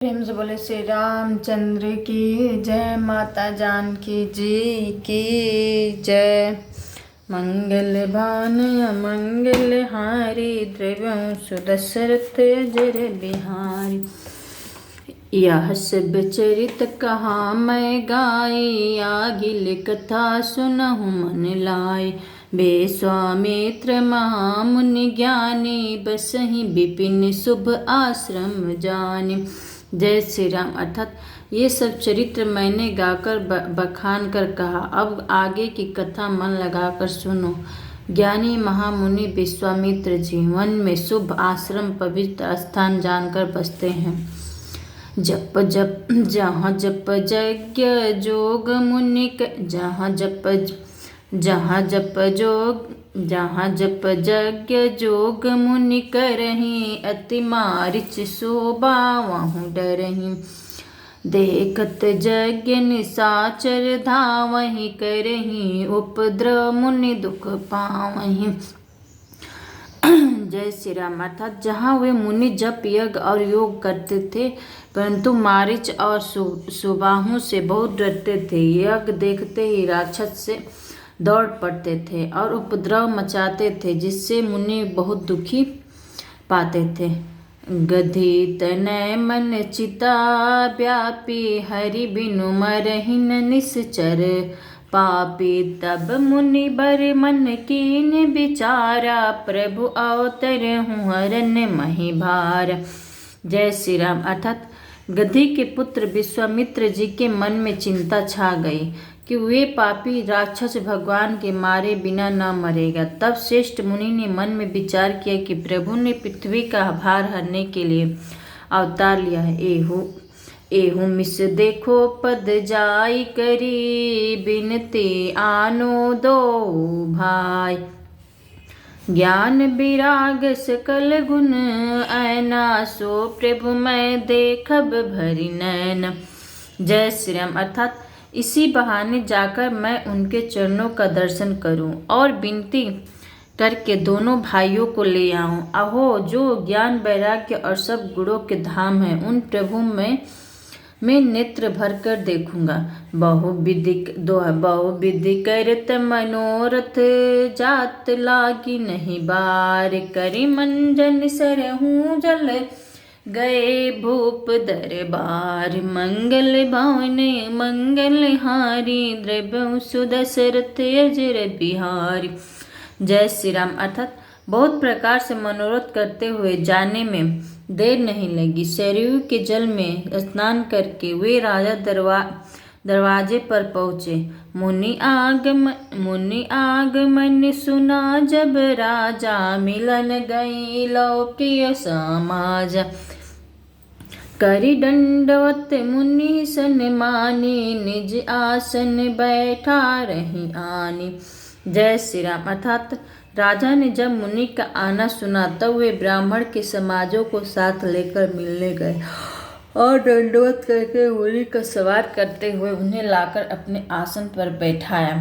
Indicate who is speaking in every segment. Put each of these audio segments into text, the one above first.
Speaker 1: प्रेम से बोले श्री रामचंद्र की जय, माता जानकी जी की जय। मंगल भान मंगल हारी, द्रव्यों सुदशरथ अजर बिहारी। यह सब चरित कहा मैं गाई, आगिल कथा सुनहु मन लाई। विश्वामित्र महामुनि ज्ञानी, बसहि विपिन शुभ आश्रम जाने। जय श्री राम। अर्थात ये सब चरित्र मैंने गाकर बखान कर कहा, अब आगे की कथा मन लगाकर सुनो। ज्ञानी महामुनि विश्वामित्र जी वन में शुभ आश्रम पवित्र स्थान जानकर बसते हैं। जप जप जहाँ जप यज्ञ जोग मुनि जहाँ जप यज्ञ जोग मुनि करहीं, अति मारिच शोभा वहु डरहीं। देखत यज्ञ निशाचर धावहीं, करहीं उपद्रव मुनि दुख पावहीं। जय श्री राम। अर्थात जहाँ वे मुनि जप यज्ञ और योग करते थे, परंतु मारिच और सुबाहु से बहुत डरते थे। यज्ञ देखते ही राक्षस से दौड़ पड़ते थे और उपद्रव मचाते थे, जिससे मुनि बहुत दुखी पाते थे। गधी तनय मन चिता व्यापी, हरि बिनु मरहिन निश्चर पापी। तब मुनि बर मन कीन विचारा, प्रभु अवतरहु हरन मही भार। जय श्री राम। अर्थात गधी के पुत्र विश्वामित्र जी के मन में चिंता छा गई कि वे पापी राक्षस भगवान के मारे बिना न मरेगा। तब श्रेष्ठ मुनि ने मन में विचार किया कि प्रभु ने पृथ्वी का भार हरने के लिए अवतार लिया है। एहू मिस देखो पद जाई करी, बिनती आनो दो भाई। ज्ञान विराग सकल गुण ऐना, सो प्रभु मैं देखब भरी नैन। जय श्री राम। अर्थात इसी बहाने जाकर मैं उनके चरणों का दर्शन करूं और विनती करके दोनों भाइयों को ले आऊं। अहो, जो ज्ञान वैराग्य और सब गुणों के धाम है, उन प्रभु मैं नेत्र भर कर देखूंगा। बहुविधि करत मनोरथ, जात लागी नहीं बार। करी मंजन सरहूँ जल, गए भूप दरबार। मंगल भवन मंगल हारी, द्रव्यों सुदशरथ अजर बिहारी। जय श्री राम। अर्थात बहुत प्रकार से मनोरथ करते हुए जाने में देर नहीं लगी। सरयू के जल में स्नान करके वे राजा दरवाजे पर पहुँचे। मुनि आगमन सुना जब राजा, मिलन गई लो प्रिय समाजा। करी दंडवत मुनि सन्मानी, निज आसन बैठा रही आनी। जय श्री राम। अर्थात राजा ने जब मुनि का आना सुना, तब वे ब्राह्मण के समाजों को साथ लेकर मिलने गए और दंडवत करके मुनि को सवार करते हुए उन्हें लाकर अपने आसन पर बैठाया।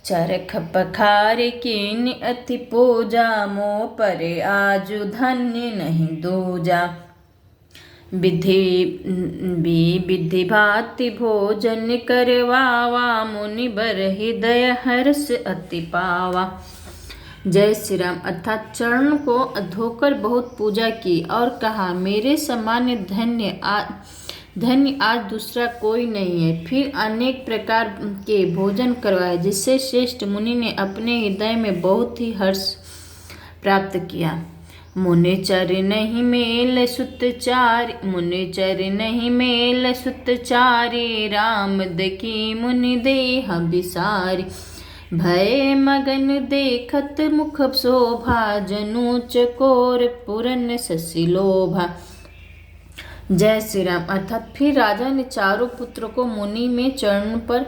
Speaker 1: चरख पखारे कीन अति पूजा, मोह परे आजु धन्य नहीं दूजा। विधि भांति भोजन करवावा, मुनि बर हृदय हर्ष अति पावा। जय श्री राम। अर्थात चरण को धोकर बहुत पूजा की और कहा, मेरे समान धन्य आज दूसरा कोई नहीं है। फिर अनेक प्रकार के भोजन करवाए, जिससे श्रेष्ठ मुनि ने अपने हृदय में बहुत ही हर्ष प्राप्त किया। मुनि चर नहीं मेल सुतचारी, राम देखी मुनि देह बिसारी। भय मगन देखत मुख शोभा, जनु चकोर पुरन शशि लोभा। जय श्री राम। अर्थात फिर राजा ने चारों पुत्रों को मुनि में चरण पर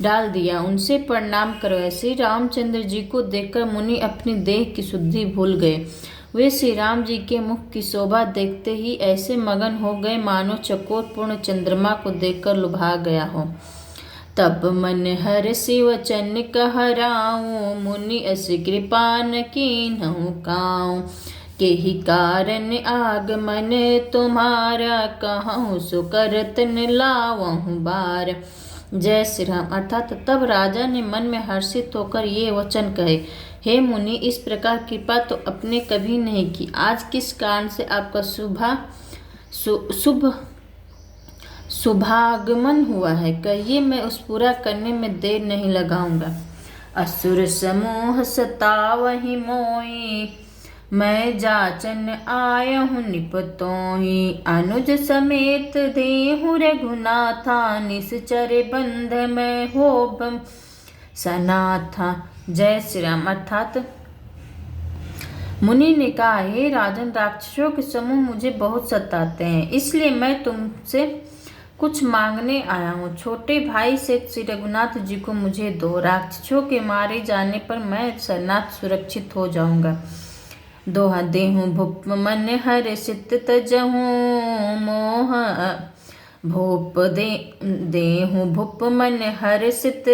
Speaker 1: डाल दिया, उनसे प्रणाम करवाया। श्री रामचंद्र जी को देखकर मुनि अपनी देह की शुद्धि भूल गए। वे श्री राम जी के मुख की शोभा देखते ही ऐसे मगन हो गए, मानो चकोर पूर्ण चंद्रमा को देखकर लुभा गया हो। तब मन हर्षि वचन कहराऊं, मुनि अस कृपा न कीन्हु काऊं। के ही कारण आगमन तुम्हारा, कहूँ सो करत न लावहूँ बार। जय श्री राम। अर्थात तब राजा ने मन में हर्षित होकर ये वचन कहे, हे मुनि, इस प्रकार कृपा तो अपने कभी नहीं की। आज किस कारण से आपका शुभागमन हुआ है, कहिए, मैं उस पूरा करने में देर नहीं लगाऊंगा। असुर समूह सतावहि मोहि, मैं जाचन आया हूँ निपतोहि। अनुज समेत देहु रघुनाथा, निश्चर बंध में होबम सनाथा। जय श्री राम। अर्थात मुनि ने कहा, हे राजन, राक्षसों के समूह मुझे बहुत सताते हैं, इसलिए मैं तुमसे कुछ मांगने आया हूँ। छोटे भाई से श्री रघुनाथ जी को मुझे दो, राक्षसों के मारे जाने पर मैं शरणार्थ सुरक्षित हो जाऊंगा। दोहा देहूँ भूप मन हर सित तजहूँ मोह, भूप देहूँ भूप मन हर सित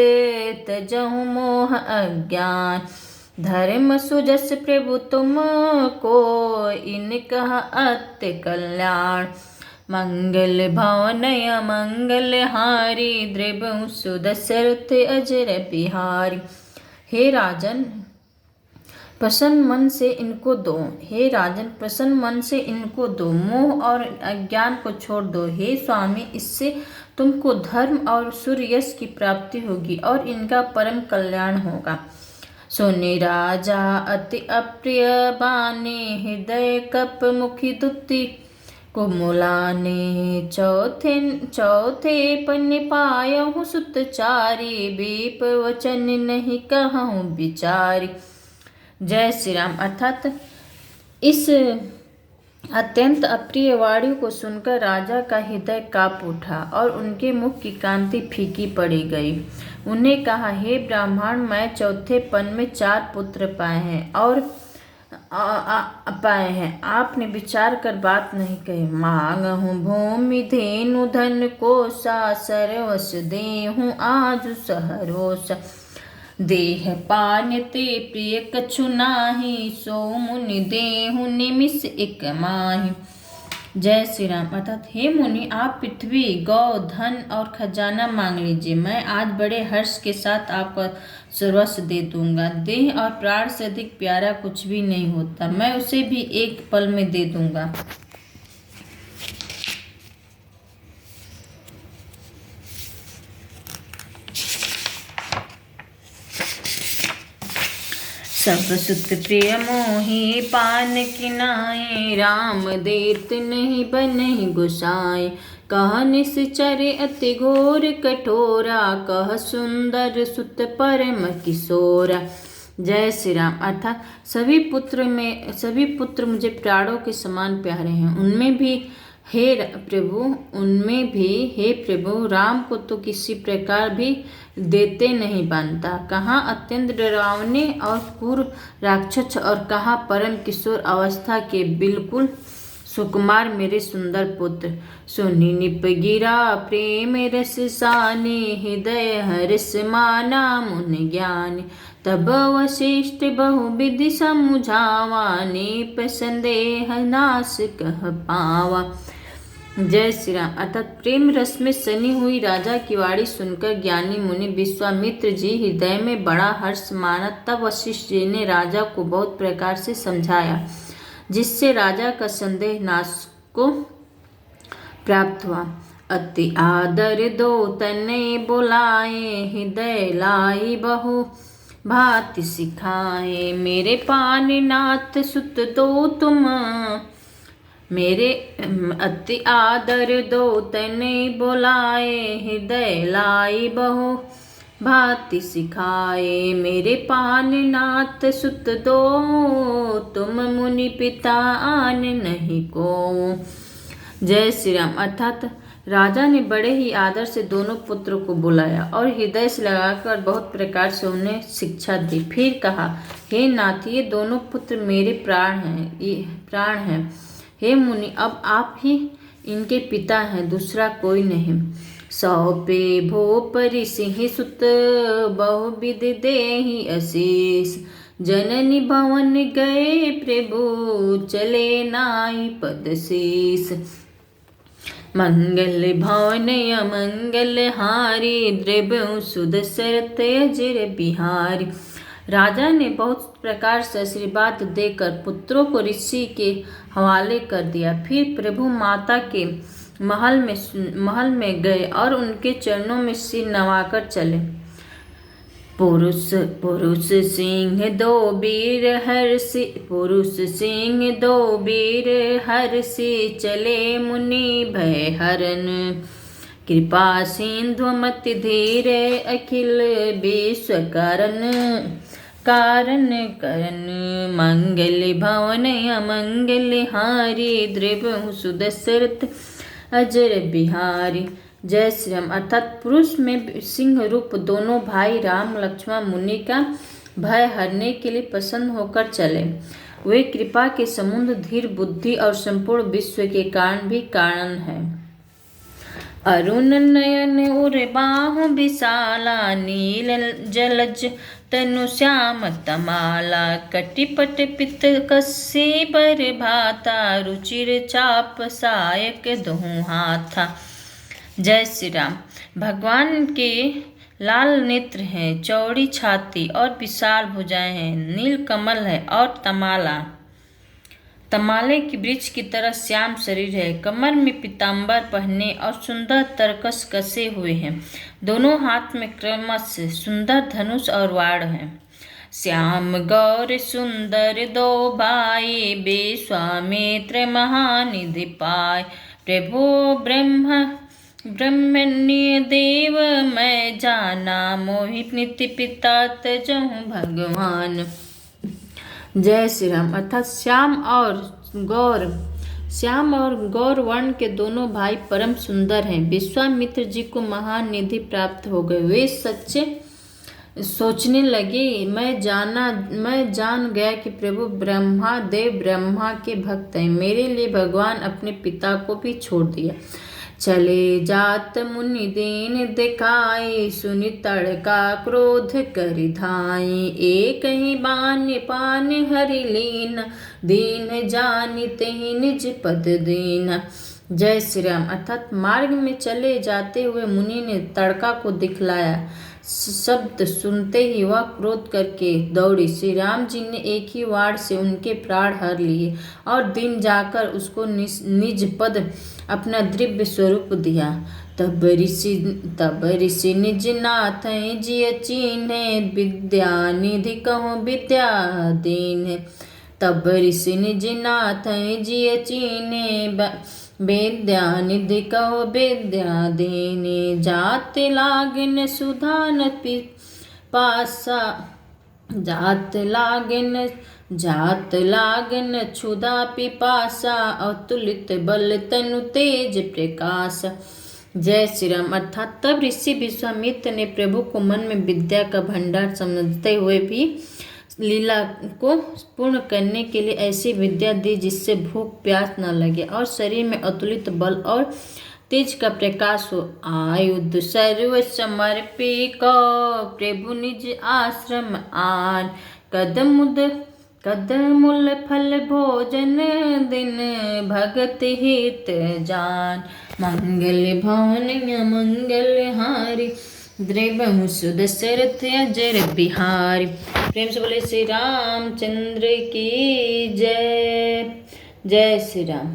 Speaker 1: तजहूँ मोह अज्ञान। धर्म सुजस प्रभु तुम को, इन कहा अत्य कल्याण। मंगल भवनय मंगल हारी, द्रवहु सुदशरथ अजर बिहारी। हे राजन, प्रसन्न मन से इनको दो। हे राजन, प्रसन्न मन से इनको दो, मोह और अज्ञान को छोड़ दो। हे स्वामी, इससे तुमको धर्म और सूर्य यश की प्राप्ति होगी और इनका परम कल्याण होगा। सोने राजा अति अप्रिय बाने, हृदय कप मुखी दुति कुमुलाने। चौथे पन पायहु सुतचारी, बीप वचन नहीं कहूँ विचारी। जय श्री राम। अर्थात इस अत्यंत अप्रिय वाणी को सुनकर राजा का हृदय काँप उठा और उनके मुख की कांति फीकी पड़ी गई। उन्हें कहा, हे ब्राह्मण, मैं चौथे पन में 4 पुत्र पाए हैं और आपने विचार कर बात नहीं कही। मांगहूँ भूमि धेनु धन कोसा, सर्वस देहूँ आज सहरोसा। देह पान ते प्रिय कछु नाही, सो मुनि देहु निमिष एक माही। जय श्री राम। अर्थात हे मुनि, आप पृथ्वी, गौ, धन और खजाना मांग लीजिए, मैं आज बड़े हर्ष के साथ आपका सर्वस्व दे दूंगा। देह और प्राण से अधिक प्यारा कुछ भी नहीं होता, मैं उसे भी एक पल में दे दूंगा। सब सुत प्रिय मोहि पान किनाए, राम देत नहीं बनहि गोसाई। कह निश्चर अति घोर कठोरा, कह सुंदर सुत परम किशोरा। जय श्री राम। अर्थात सभी पुत्र मुझे प्राणों के समान प्यारे हैं, उनमें भी हे प्रभु राम को तो किसी प्रकार भी देते नहीं बनता। कहाँ अत्यंत डरावने और क्रूर राक्षस और कहाँ परम किशोर अवस्था के बिल्कुल सुकुमार मेरे सुंदर पुत्र। सुनि निप गिरा प्रेम रस साने, हृदय हर्ष माना मुनि ज्ञान। तब वशिष्ठ बहुविधि समुझावा, नीप संदेह नाश कह पावा। जय श्री राम। अर्थात प्रेम रस में सनी हुई राजा की वाणी सुनकर ज्ञानी मुनि विश्वामित्र जी हृदय में बड़ा हर्ष माना। तब वशिष्ठ जी ने राजा को बहुत प्रकार से समझाया, जिससे राजा का संदेह नाश को प्राप्त हुआ। अति आदर दो तने बुलाए, हृदय लाई बहु भांति सिखाए। मेरे पानीनाथ सुत दो तुम, मेरे अति आदर दो तने बुलाए, हृदय लाई बहु भांति सिखाए। मेरे पानीनाथ सुत दो तुम, मुनि पिता आन नहीं को। जय श्री राम। अर्थात राजा ने बड़े ही आदर से दोनों पुत्रों को बुलाया और हृदय से लगाकर बहुत प्रकार से उन्हें शिक्षा दी। फिर कहा, हे नाथ, ये दोनों पुत्र मेरे प्राण हैं। हे मुनि, अब आप ही इनके पिता हैं, दूसरा कोई नहीं। सौंपे भूपरि सिंह सुत, बहुविध देहि अशीष। जननी भवन गए प्रभु, चले नाई पद शेष। मंगल भवन अमंगल हारी, द्रव्य सुदशरथ अजर बिहारी। राजा ने बहुत प्रकार से आशीर्वाद देकर पुत्रों को ऋषि के हवाले कर दिया। फिर प्रभु माता के महल में गए और उनके चरणों में सिर नवाकर चले। पुरुष सिंह दो वीर हर्षि, पुरुष सिंह दो वीर हर्षि, चले मुनि भय हरन। कृपा सिंधु मति धीरे, अखिल विश्व कारण मंगल भवन अमंगल हारी, द्रव्य सुदशरथ अजर बिहारी। जय श्री राम। अर्थात पुरुष में सिंह रूप दोनों भाई राम लक्ष्मण मुनि का भय हरने के लिए प्रसन्न होकर चले। वे कृपा के समुद्र, धीर बुद्धि और संपूर्ण विश्व के कारण भी कारण है। अरुण नयन उर बाहु विशाला, नील जलज तनु श्याम तमाला, कटिपट पित कस्सी बर भाता, रुचिर चाप सायक दोहु हाथा। जय श्री राम। भगवान के लाल नेत्र हैं, चौड़ी छाती और विशाल भुजाएं हैं, नील कमल है और तमाले की वृक्ष की तरह श्याम शरीर है, कमर में पीताम्बर पहने और सुंदर तरकस कसे हुए हैं। दोनों हाथ में क्रमशः सुंदर धनुष और वाड़ है। श्याम गौर सुंदर दो भाई, विश्वामित्र महानिधि पाए। प्रभु ब्रह्मण्य देव मैं जाना, मोहि नित्य पिता तजहु भगवान। जय श्री राम। अर्थात श्याम और गौर वर्ण के दोनों भाई परम सुंदर हैं। विश्वामित्र जी को महान निधि प्राप्त हो गए। वे सच्चे सोचने लगे, मैं जान गया कि प्रभु ब्रह्मा के भक्त हैं। मेरे लिए भगवान अपने पिता को भी छोड़ दिया। चले जात मुनि दीन दिखाई, सुनि तड़का क्रोध करि धाई। एक ही पान हरि लीन, दीन जानि तेहि निज पद दीन। जय श्री राम। अर्थात मार्ग में चले जाते हुए मुनि ने तड़का को दिखलाया। शब्द सुनते ही वह क्रोध करके दौड़ी। श्री राम जी ने एक ही वार से उनके प्राण हर लिए और दिन जाकर उसको निज पद अपना दिव्य स्वरूप दिया। तब ऋषि निज नाथ जिय चीन्हे, विद्या निधि कहूँ विद्या दीन। तब ऋषि निज नाथ जिय चीन्हे, विद्या निधि कहो विद्या दीने। जात लागन सुधान पिपासा, जात लागन क्षुधा पिपासा, अतुलित बल तनु तेज प्रकाश। जय श्री राम। अर्थात तब ऋषि विश्वामित्र ने प्रभु को मन में विद्या का भंडार समझते हुए भी लीला को पूर्ण करने के लिए ऐसी विद्या दी जिससे भूख प्यास न लगे और शरीर में अतुलित बल और तेज का प्रकाश हो। आयुध सर्व समर्पी को, प्रभु निज आश्रम आन। कदमुल फल भोजन दिन, भगत हित जान। मंगल भवन मंगल हारी, द्रव्य सुदशरथ अजर बिहारी। प्रेम से बोले श्री रामचंद्र की जय। जय श्री राम।